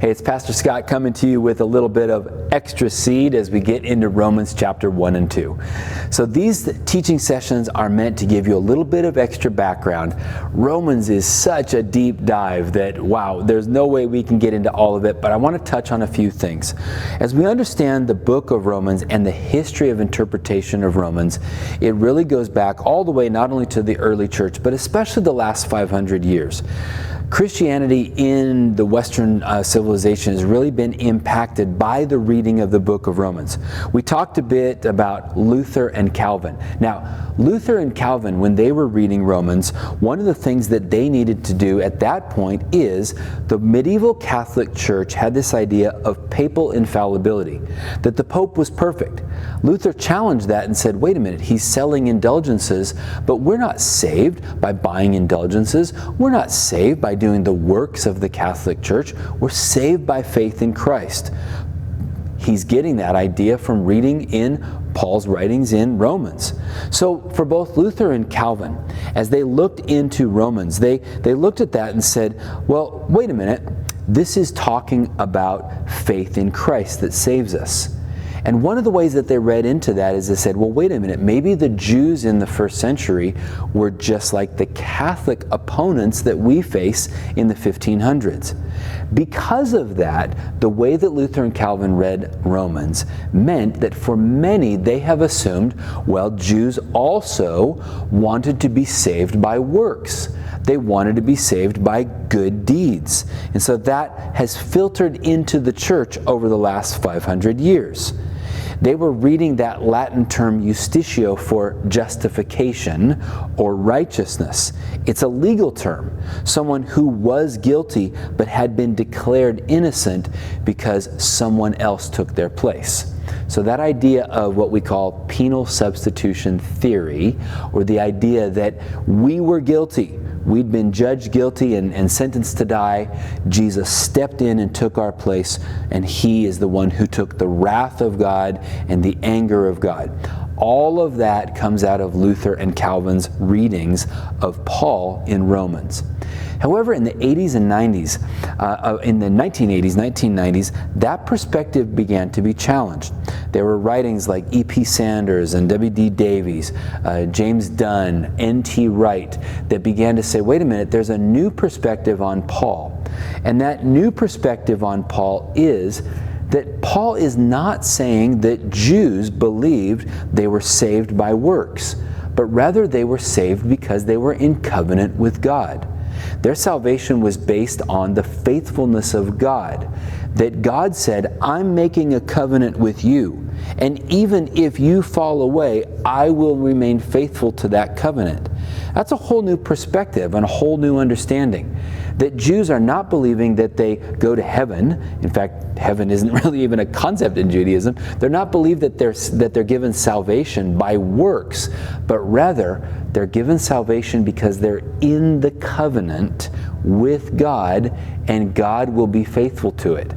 Hey, it's Pastor Scott coming to you with a little bit of extra seed as we get into Romans chapter 1 and 2. So these teaching sessions are meant to give you a little bit of extra background. Romans is such a deep dive that, wow, there's no way we can get into all of it, but I want to touch on a few things. As we understand the book of Romans and the history of interpretation of Romans, it really goes back all the way not only to the early church, but especially the last 500 years. Christianity in the Western civilization has really been impacted by the reading of the book of Romans. We talked a bit about Luther and Calvin. Now, Luther and Calvin, when they were reading Romans, one of the things that they needed to do at that point is the medieval Catholic Church had this idea of papal infallibility, that the Pope was perfect. Luther challenged that and said, wait a minute, he's selling indulgences, but we're not saved by buying indulgences. We're not saved by doing the works of the Catholic Church. We're saved by faith in Christ. He's getting that idea from reading in Paul's writings in Romans. So for both Luther and Calvin, as they looked into Romans, they looked at that and said, well, wait a minute, this is talking about faith in Christ that saves us. And one of the ways that they read into that is they said, well, wait a minute, maybe the Jews in the first century were just like the Catholic opponents that we face in the 1500s. Because of that, the way that Luther and Calvin read Romans meant that for many, they have assumed, well, Jews also wanted to be saved by works. They wanted to be saved by good deeds. And so that has filtered into the church over the last 500 years. They were reading that Latin term justitio for justification or righteousness. It's a legal term. Someone who was guilty but had been declared innocent because someone else took their place. So that idea of what we call penal substitution theory, or the idea that we were guilty, we'd been judged guilty and sentenced to die. Jesus stepped in and took our place, and He is the one who took the wrath of God and the anger of God. All of that comes out of Luther and Calvin's readings of Paul in Romans. However, in the 80s and 90s, in the 1980s, 1990s, that perspective began to be challenged. There were writings like E.P. Sanders and W.D. Davies, James Dunn, N.T. Wright, that began to say, wait a minute, there's a new perspective on Paul. And that new perspective on Paul is that Paul is not saying that Jews believed they were saved by works, but rather they were saved because they were in covenant with God. Their salvation was based on the faithfulness of God. That God said, I'm making a covenant with you, and even if you fall away, I will remain faithful to that covenant. That's a whole new perspective and a whole new understanding. That Jews are not believing that they go to heaven. In fact, heaven isn't really even a concept in Judaism. They're not believed that they're given salvation by works, but rather they're given salvation because they're in the covenant with God, and God will be faithful to it.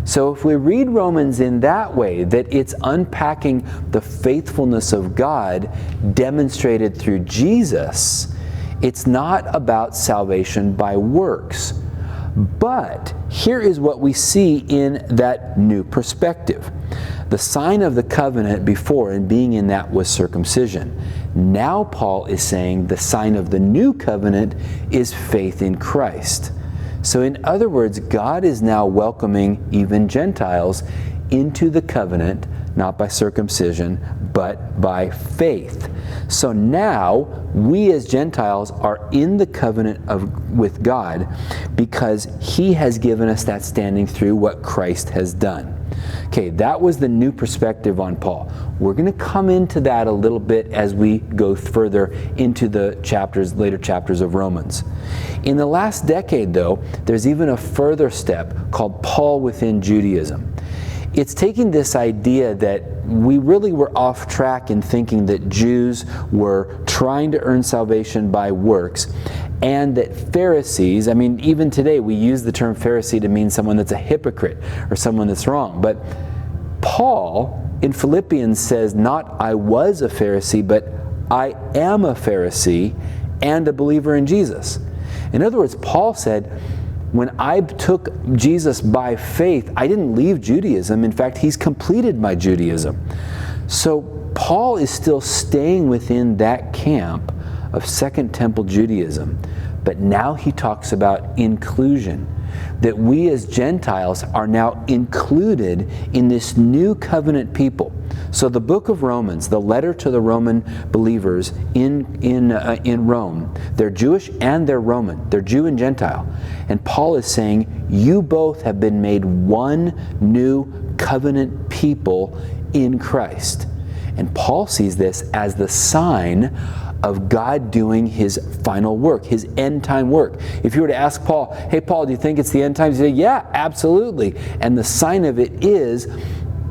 So if we read Romans in that way, that it's unpacking the faithfulness of God demonstrated through Jesus, it's not about salvation by works. But here is what we see in that new perspective. The sign of the covenant before and being in that was circumcision. Now Paul is saying the sign of the new covenant is faith in Christ. So in other words, God is now welcoming even Gentiles into the covenant, not by circumcision, but by faith. So now we as Gentiles are in the covenant with God because He has given us that standing through what Christ has done. Okay, that was the new perspective on Paul. We're going to come into that a little bit as we go further into the later chapters of Romans. In the last decade, though, there's even a further step called Paul within Judaism. It's taking this idea that we really were off track in thinking that Jews were trying to earn salvation by works, and that Pharisees, I mean, even today we use the term Pharisee to mean someone that's a hypocrite or someone that's wrong. But Paul in Philippians says, not I was a Pharisee, but I am a Pharisee and a believer in Jesus. In other words, Paul said, When I took Jesus by faith, I didn't leave Judaism. In fact, he's completed my Judaism. So Paul is still staying within that camp of Second Temple Judaism. But now he talks about inclusion, that we as Gentiles are now included in this new covenant people. So the book of Romans, the letter to the Roman believers in Rome, they're Jewish and they're Roman. They're Jew and Gentile. And Paul is saying, you both have been made one new covenant people in Christ. And Paul sees this as the sign of God doing his final work, his end time work. If you were to ask Paul, hey Paul, do you think it's the end times? He'd say, yeah, absolutely. And the sign of it is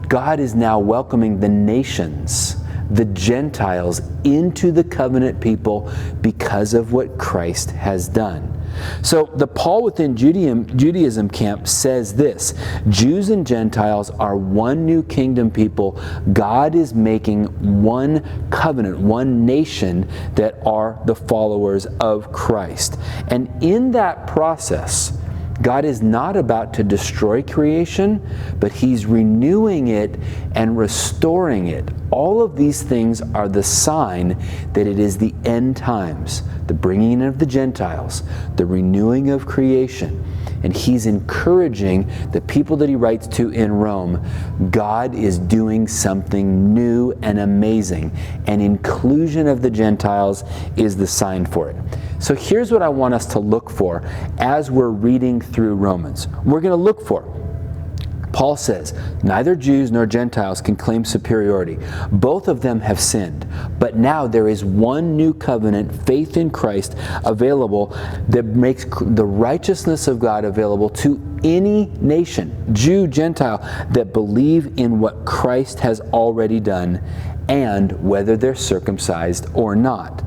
God is now welcoming the nations, the Gentiles, into the covenant people because of what Christ has done. So the Paul within Judaism camp says this: Jews and Gentiles are one new kingdom people. God is making one covenant, one nation that are the followers of Christ. And in that process, God is not about to destroy creation, but he's renewing it and restoring it. All of these things are the sign that it is the end times, the bringing in of the Gentiles, the renewing of creation. And he's encouraging the people that he writes to in Rome, God is doing something new and amazing. And inclusion of the Gentiles is the sign for it. So here's what I want us to look for as we're reading through Romans. We're going to look for, Paul says, neither Jews nor Gentiles can claim superiority. Both of them have sinned. But now there is one new covenant, faith in Christ, available that makes the righteousness of God available to any nation, Jew, Gentile, that believe in what Christ has already done and whether they're circumcised or not.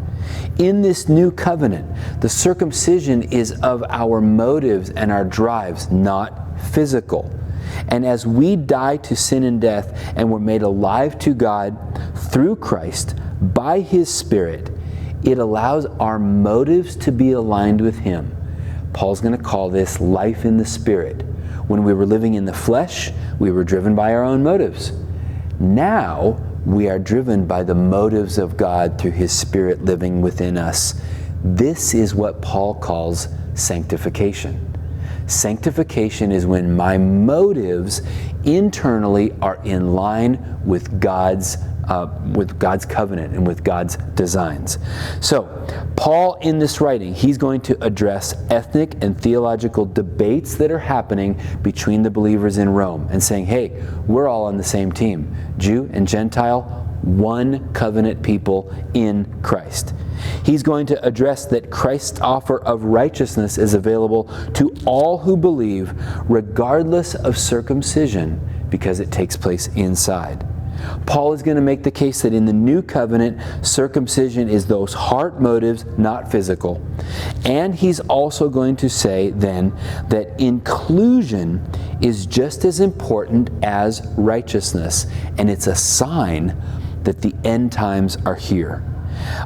In this new covenant, the circumcision is of our motives and our drives, not physical. And as we die to sin and death and were made alive to God through Christ by his Spirit, it allows our motives to be aligned with him. Paul's going to call this life in the Spirit. When we were living in the flesh, we were driven by our own motives. Now, we are driven by the motives of God through his Spirit living within us. This is what Paul calls sanctification. Sanctification is when my motives internally are in line with God's covenant and with God's designs. So, Paul in this writing, he's going to address ethnic and theological debates that are happening between the believers in Rome and saying, hey, we're all on the same team. Jew and Gentile, one covenant people in Christ. He's going to address that Christ's offer of righteousness is available to all who believe, regardless of circumcision, because it takes place inside. Paul is going to make the case that in the new covenant, circumcision is those heart motives, not physical. And he's also going to say then that inclusion is just as important as righteousness, and it's a sign that the end times are here.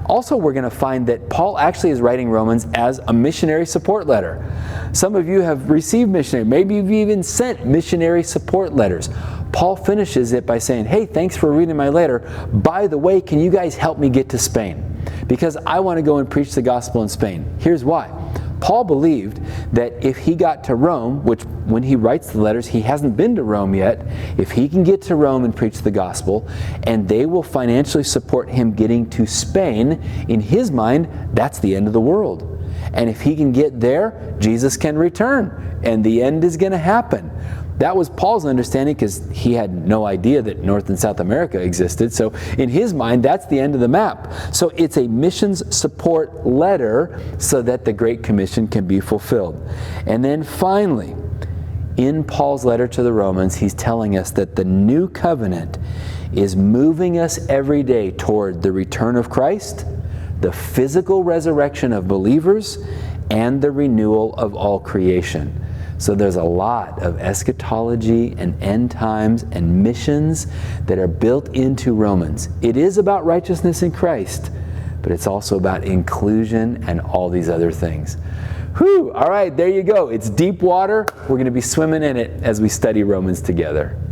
Also, we're going to find that Paul actually is writing Romans as a missionary support letter. Some of you have received missionary, maybe you've even sent missionary support letters. Paul finishes it by saying, hey, thanks for reading my letter. By the way, can you guys help me get to Spain? Because I want to go and preach the gospel in Spain. Here's why. Paul believed that if he got to Rome, which when he writes the letters, he hasn't been to Rome yet, if he can get to Rome and preach the gospel, and they will financially support him getting to Spain, in his mind, that's the end of the world. And if he can get there, Jesus can return, and the end is going to happen. That was Paul's understanding because he had no idea that North and South America existed. So in his mind, that's the end of the map. So it's a missions support letter so that the Great Commission can be fulfilled. And then finally, in Paul's letter to the Romans, he's telling us that the new covenant is moving us every day toward the return of Christ, the physical resurrection of believers, and the renewal of all creation. So there's a lot of eschatology and end times and missions that are built into Romans. It is about righteousness in Christ, but it's also about inclusion and all these other things. Whew, all right, there you go. It's deep water. We're going to be swimming in it as we study Romans together.